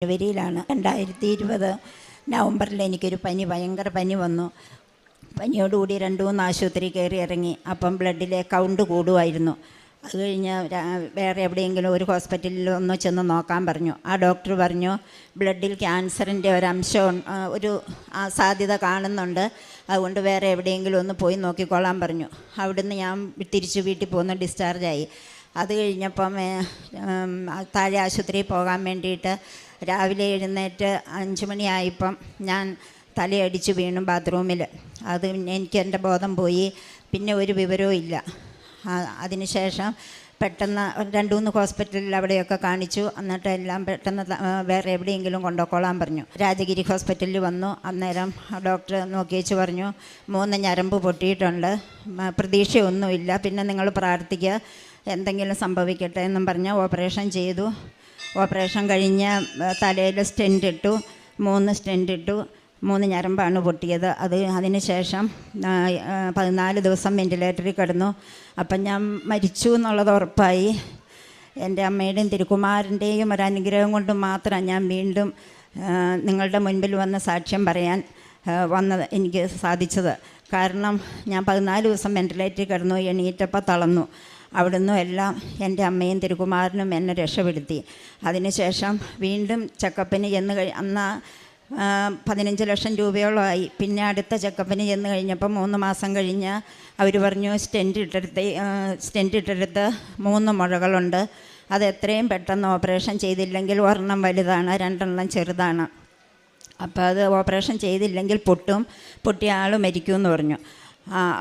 ജനുവരിയിലാണ് 2020 നവംബറിൽ എനിക്കൊരു ഭയങ്കര പനി വന്നു. പനിയോടുകൂടി 2-3 ആശുപത്രി കയറി ഇറങ്ങി. അപ്പം ബ്ലഡിലെ കൗണ്ട് കൂടുമായിരുന്നു. അത് കഴിഞ്ഞ് വേറെ എവിടെയെങ്കിലും ഒരു ഹോസ്പിറ്റലിൽ ഒന്ന് ചെന്ന് നോക്കാൻ പറഞ്ഞു. ആ ഡോക്ടർ പറഞ്ഞു ബ്ലഡിൽ ക്യാൻസറിൻ്റെ ഒരു സാധ്യത കാണുന്നുണ്ട്, അതുകൊണ്ട് വേറെ എവിടെയെങ്കിലും ഒന്ന് പോയി നോക്കിക്കൊള്ളാൻ പറഞ്ഞു. അവിടുന്ന് ഞാൻ തിരിച്ച് വീട്ടിൽ പോന്ന് ഡിസ്ചാർജായി. അത് കഴിഞ്ഞപ്പം താഴെ ആശുപത്രിയിൽ പോകാൻ വേണ്ടിയിട്ട് രാവിലെ എഴുന്നേറ്റ് 5 മണിയായപ്പം ഞാൻ തലയടിച്ച് വീണു ബാത്റൂമിൽ. അത് എനിക്ക് എൻ്റെ ബോധം പോയി, പിന്നെ ഒരു വിവരവും ഇല്ല. അതിനുശേഷം പെട്ടെന്ന് 2-3 ഹോസ്പിറ്റലിൽ അവിടെയൊക്കെ കാണിച്ചു. എന്നിട്ട് എല്ലാം പെട്ടെന്ന് വേറെ എവിടെയെങ്കിലും കൊണ്ടുപോയിക്കോളാൻ പറഞ്ഞു. രാജഗിരി ഹോസ്പിറ്റലിൽ വന്നു. അന്നേരം ഡോക്ടർ നോക്കിയേച്ച് പറഞ്ഞു 3 ഞരമ്പ് പൊട്ടിയിട്ടുണ്ട്, പ്രതീക്ഷയൊന്നുമില്ല, പിന്നെ നിങ്ങൾ പ്രാർത്ഥിക്കുക, എന്തെങ്കിലും സംഭവിക്കട്ടെ എന്നും പറഞ്ഞ് ഓപ്പറേഷൻ ചെയ്തു. ഓപ്പറേഷൻ കഴിഞ്ഞ് തലയിൽ സ്റ്റെൻറ്റ് ഇട്ടു, 3 സ്റ്റെൻറ്റ് ഇട്ടു. 3 ഞരമ്പാണ് പൊട്ടിയത്. അതിന് ശേഷം 14 ദിവസം വെൻറ്റിലേറ്ററിൽ കിടന്നു. അപ്പം ഞാൻ മരിച്ചു എന്നുള്ളത് ഉറപ്പായി. എൻ്റെ അമ്മയുടെയും തിരുക്കുമാരൻ്റെയും ഒരനുഗ്രഹം കൊണ്ട് മാത്രം ഞാൻ വീണ്ടും നിങ്ങളുടെ മുൻപിൽ വന്ന് സാക്ഷ്യം പറയാൻ എനിക്ക് സാധിച്ചത്. കാരണം ഞാൻ 14 ദിവസം വെൻറ്റിലേറ്ററിൽ കിടന്നു. എണീറ്റപ്പോൾ തളർന്നു. അവിടുന്ന് എല്ലാം എൻ്റെ അമ്മയും തിരുക്കുമാരനും എന്നെ രക്ഷപ്പെടുത്തി. അതിനുശേഷം വീണ്ടും ചെക്കപ്പിന് അന്ന് 15 ലക്ഷം രൂപയോളമായി. പിന്നെ അടുത്ത ചെക്കപ്പിന് ചെന്ന് കഴിഞ്ഞപ്പോൾ 3 മാസം കഴിഞ്ഞ് അവർ പറഞ്ഞു സ്റ്റെൻറ്റ് ഇട്ടെടുത്ത് 3 മുഴകളുണ്ട്, അത് എത്രയും പെട്ടെന്ന് ഓപ്പറേഷൻ ചെയ്തില്ലെങ്കിൽ 1 വലുതാണ്, 2 ചെറുതാണ്. അപ്പോൾ അത് ഓപ്പറേഷൻ ചെയ്തില്ലെങ്കിൽ പൊട്ടിയ ആൾ മരിക്കുമെന്ന് പറഞ്ഞു.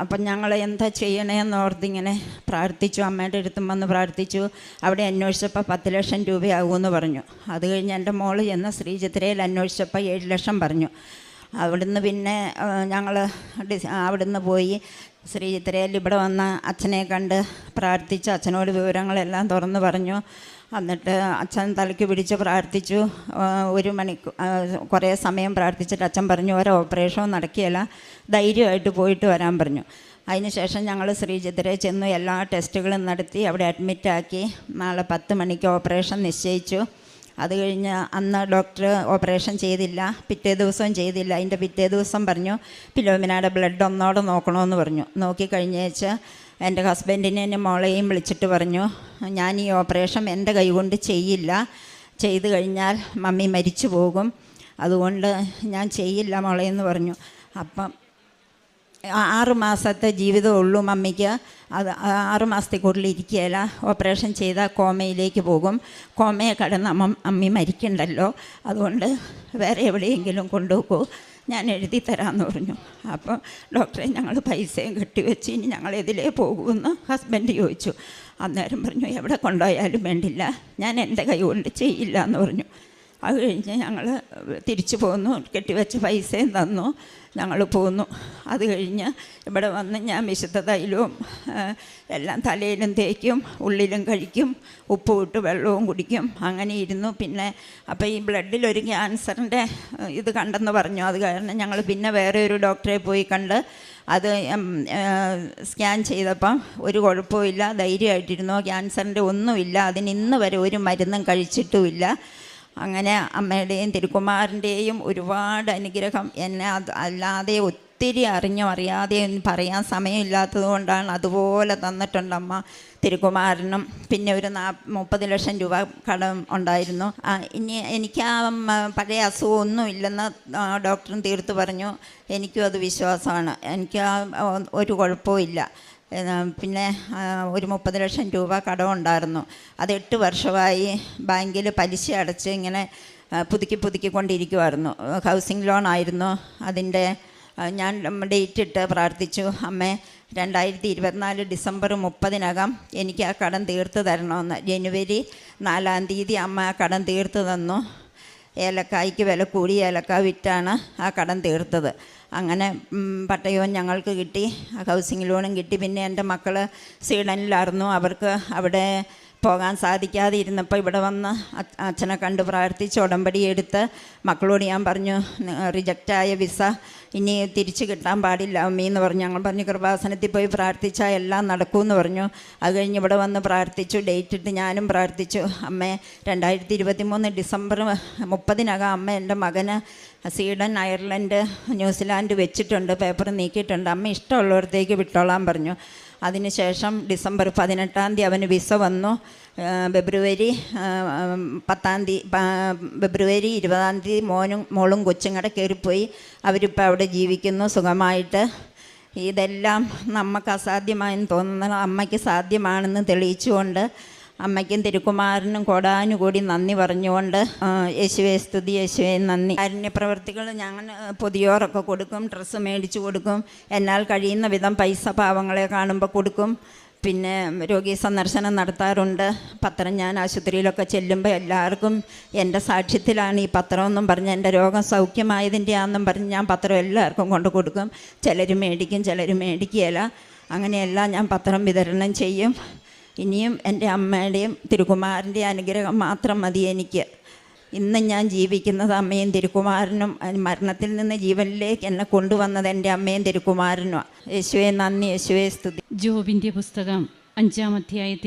അപ്പം ഞങ്ങൾ എന്താ ചെയ്യണമെന്ന് ഓർത്തിങ്ങനെ പ്രാർത്ഥിച്ചു. അമ്മയുടെ അടുത്തും വന്ന് പ്രാർത്ഥിച്ചു. അവിടെ അന്വേഷിച്ചപ്പോൾ 10 ലക്ഷം രൂപയാകുമെന്ന് പറഞ്ഞു. അത് കഴിഞ്ഞ് എൻ്റെ മോള് ചെന്ന് ശ്രീചിത്രയിൽ അന്വേഷിച്ചപ്പോൾ 7 ലക്ഷം പറഞ്ഞു. അവിടുന്ന് പിന്നെ ഞങ്ങൾ അവിടുന്ന് പോയി ശ്രീചിത്രയിൽ ഇവിടെ വന്ന് അച്ഛനെ കണ്ട് പ്രാർത്ഥിച്ച് അച്ഛനോട് വിവരങ്ങളെല്ലാം തുറന്നു പറഞ്ഞു. എന്നിട്ട് അച്ഛൻ തലയ്ക്ക് പിടിച്ച് പ്രാർത്ഥിച്ചു. 1 മണിക്കൂർ കുറേ സമയം പ്രാർത്ഥിച്ചിട്ട് അച്ഛൻ പറഞ്ഞു ഒരു ഓപ്പറേഷനും നടക്കുകയില്ല, ധൈര്യമായിട്ട് പോയിട്ട് വരാൻ പറഞ്ഞു. അതിനുശേഷം ഞങ്ങൾ ശ്രീചിത്രയിൽ ചെന്നു, എല്ലാ ടെസ്റ്റുകളും നടത്തി അവിടെ അഡ്മിറ്റാക്കി. നാളെ 10 മണിക്ക് ഓപ്പറേഷൻ നിശ്ചയിച്ചു. അത് കഴിഞ്ഞ് അന്ന് ഡോക്ടർ ഓപ്പറേഷൻ ചെയ്തില്ല, പിറ്റേ ദിവസവും ചെയ്തില്ല. അതിൻ്റെ പിറ്റേ ദിവസം പറഞ്ഞു ഫിലോമിനയുടെ ബ്ലഡ് ഒന്നോടെ നോക്കണമെന്ന് പറഞ്ഞു. നോക്കിക്കഴിഞ്ഞേച്ച് എൻ്റെ ഹസ്ബൻഡിനെ എൻ്റെ മോളെയും വിളിച്ചിട്ട് പറഞ്ഞു ഞാൻ ഈ ഓപ്പറേഷൻ എൻ്റെ കൈകൊണ്ട് ചെയ്യില്ല, ചെയ്തു കഴിഞ്ഞാൽ മമ്മി മരിച്ചു പോകും, അതുകൊണ്ട് ഞാൻ ചെയ്യില്ല മോളെന്ന് പറഞ്ഞു. അപ്പം 6 മാസത്തെ ജീവിതമുള്ളൂ മമ്മിക്ക്. അത് 6 മാസത്തിൽ കൂടുതൽ ഇരിക്കുകയില്ല, ഓപ്പറേഷൻ ചെയ്താൽ കോമയിലേക്ക് പോകും, കോമയെ കടന്ന് അമ്മി മരിക്കണ്ടല്ലോ, അതുകൊണ്ട് വേറെ എവിടെയെങ്കിലും കൊണ്ടുപോകൂ, ഞാൻ എഴുതി തരാമെന്ന് പറഞ്ഞു. അപ്പം ഡോക്ടറെ ഞങ്ങൾ പൈസയും കെട്ടിവെച്ച് ഇനി ഞങ്ങൾ ഇതിലേ പോകുമെന്ന് ഹസ്ബൻഡ് ചോദിച്ചു. അന്നേരം പറഞ്ഞു എവിടെ കൊണ്ടുപോയാലും വേണ്ടില്ല, ഞാൻ എൻ്റെ കൈ കൊണ്ട് ചെയ്യില്ല എന്ന് പറഞ്ഞു. അത് കഴിഞ്ഞ് ഞങ്ങൾ തിരിച്ചു പോന്നു, കെട്ടിവെച്ച പൈസയും തന്നു, ഞങ്ങൾ പോന്നു. അത് കഴിഞ്ഞ് ഇവിടെ വന്ന് ഞാൻ വിശുദ്ധ തൈലവും എല്ലാം തലയിലും തേക്കും, ഉള്ളിലും കഴിക്കും, ഉപ്പ് ഇട്ട് വെള്ളവും കുടിക്കും, അങ്ങനെ ഇരുന്നു. പിന്നെ അപ്പോൾ ഈ ബ്ലഡിലൊരു ക്യാൻസറിൻ്റെ ഇത് കണ്ടെന്ന് പറഞ്ഞു. അത് കാരണം ഞങ്ങൾ പിന്നെ വേറെ ഒരു ഡോക്ടറെ പോയി കണ്ട് അത് സ്കാൻ ചെയ്തപ്പം ഒരു കുഴപ്പമില്ല, ധൈര്യമായിട്ടിരുന്നു, ക്യാൻസറിൻ്റെ ഒന്നുമില്ല. അതിന് ഇന്ന് വരെ ഒരു മരുന്നും കഴിച്ചിട്ടുമില്ല. അങ്ങനെ അമ്മയുടെയും തിരുക്കുമാരൻ്റെയും ഒരുപാട് അനുഗ്രഹം എന്നെ അല്ലാതെ ഒത്തിരി അറിയാതെ പറയാൻ സമയമില്ലാത്തത് കൊണ്ടാണ് അതുപോലെ തന്നിട്ടുണ്ട് അമ്മ തിരുക്കുമാരനും. പിന്നെ ഒരു 30 ലക്ഷം രൂപ കടം ഉണ്ടായിരുന്നു. ഇനി എനിക്ക് പഴയ അസുഖമൊന്നും ഇല്ലെന്ന് ഡോക്ടറും തീർത്ത് പറഞ്ഞു. എനിക്കും അത് വിശ്വാസമാണ്, എനിക്ക് ഒരു കുഴപ്പവും ഇല്ല. പിന്നെ ഒരു 30 ലക്ഷം രൂപ കടമുണ്ടായിരുന്നു. അത് 8 വർഷമായി ബാങ്കിൽ പലിശ അടച്ച് ഇങ്ങനെ പുതുക്കിക്കൊണ്ടിരിക്കുമായിരുന്നു. ഹൗസിംഗ് ലോൺ ആയിരുന്നു. അതിൻ്റെ ഞാൻ ഡേറ്റ് ഇട്ട് പ്രാർത്ഥിച്ചു, അമ്മേ 2024 ഡിസംബർ 30-നകം എനിക്ക് ആ കടം തീർത്ത് തരണമെന്ന്. ജനുവരി 4-ാം തീയതി അമ്മ ആ കടം തീർത്ത് തന്നു. ഏലക്കായ്ക്ക് വില കൂടി ഏലക്ക വിറ്റാണ് ആ കടം തീർത്തത്. അങ്ങനെ പട്ടയവും ഞങ്ങൾക്ക് കിട്ടി, ഹൗസിംഗ് ലോണും കിട്ടി. പിന്നെ എൻ്റെ മക്കൾ സ്വീഡനിലായിരുന്നു, അവർക്ക് അവിടെ പോകാൻ സാധിക്കാതെ ഇരുന്നപ്പോൾ ഇവിടെ വന്ന് അച്ഛനെ കണ്ട് പ്രാർത്ഥിച്ച് ഉടമ്പടി എടുത്ത് മക്കളോട് ഞാൻ പറഞ്ഞു, റിജക്റ്റായ വിസ ഇനി തിരിച്ച് കിട്ടാൻ പാടില്ല അമ്മയെന്ന് പറഞ്ഞു. ഞങ്ങൾ പറഞ്ഞു കൃപാസനത്തിൽ പോയി പ്രാർത്ഥിച്ചാൽ എല്ലാം നടക്കുമെന്ന് പറഞ്ഞു. അത് കഴിഞ്ഞ് ഇവിടെ വന്ന് പ്രാർത്ഥിച്ചു, ഡേറ്റ് ഇട്ട് ഞാനും പ്രാർത്ഥിച്ചു. അമ്മേ 2023 ഡിസംബർ 30 അമ്മ എൻ്റെ മകന് സ്വീഡൻ, അയർലൻഡ്, ന്യൂസിലാൻഡ് വെച്ചിട്ടുണ്ട്, പേപ്പർ നീക്കിയിട്ടുണ്ട്, അമ്മ ഇഷ്ടമുള്ളിടത്തേക്ക് വിട്ടോളാൻ പറഞ്ഞു. അതിനുശേഷം ഡിസംബർ 18 അവന് വിസ വന്നു. ഫെബ്രുവരി 20 മോളും കൊച്ചും കൂടെ കയറിപ്പോയി. അവരിപ്പോൾ അവിടെ ജീവിക്കുന്നു സുഖമായിട്ട്. ഇതെല്ലാം നമുക്ക് അസാധ്യമായെന്ന് തോന്നുന്നത് അമ്മയ്ക്ക് സാധ്യമാണെന്ന് തെളിയിച്ചുകൊണ്ട് അമ്മയ്ക്കും തിരുക്കുമാരനും കോടാനുകൂടി നന്ദി പറഞ്ഞുകൊണ്ട് യേശുവേ സ്തുതി, യേശുവേ നന്ദി. കാരുണ്യപ്രവർത്തികൾ ഞങ്ങൾ പൊതിയോറൊക്കെ കൊടുക്കും, ഡ്രസ്സ് മേടിച്ച് കൊടുക്കും, എന്നാൽ കഴിയുന്ന വിധം പൈസ പാവങ്ങളെ കാണുമ്പോൾ കൊടുക്കും. പിന്നെ രോഗി സന്ദർശനം നടത്താറുണ്ട്. പത്രം ഞാൻ ആശുപത്രിയിലൊക്കെ ചെല്ലുമ്പോൾ എല്ലാവർക്കും എൻ്റെ സാക്ഷ്യത്തിലാണ് ഈ പത്രമെന്നും പറഞ്ഞ്, എൻ്റെ രോഗം സൗഖ്യമായതിൻ്റെയാണെന്നും പറഞ്ഞ് ഞാൻ പത്രം എല്ലാവർക്കും കൊണ്ട് കൊടുക്കും. ചിലർ മേടിക്കും, ചിലർ മേടിക്കുകയില്ല. അങ്ങനെയെല്ലാം ഞാൻ പത്രം വിതരണം ചെയ്യും. ഇനിയും എൻ്റെ അമ്മയുടെയും തിരുക്കുമാരൻ്റെയും അനുഗ്രഹം മാത്രം മതി എനിക്ക്. ഇന്ന് ഞാൻ ജീവിക്കുന്നത് അമ്മയും തിരുക്കുമാരനും, മരണത്തിൽ നിന്ന് ജീവനിലേക്ക് എന്നെ കൊണ്ടുവന്നത് എൻ്റെ അമ്മയും തിരുക്കുമാരനുമാണ്. യേശുവേ നന്ദി, യേശുവേ സ്തുതി. ജോബിൻ്റെ പുസ്തകം 5-ാം അധ്യായത്തിൽ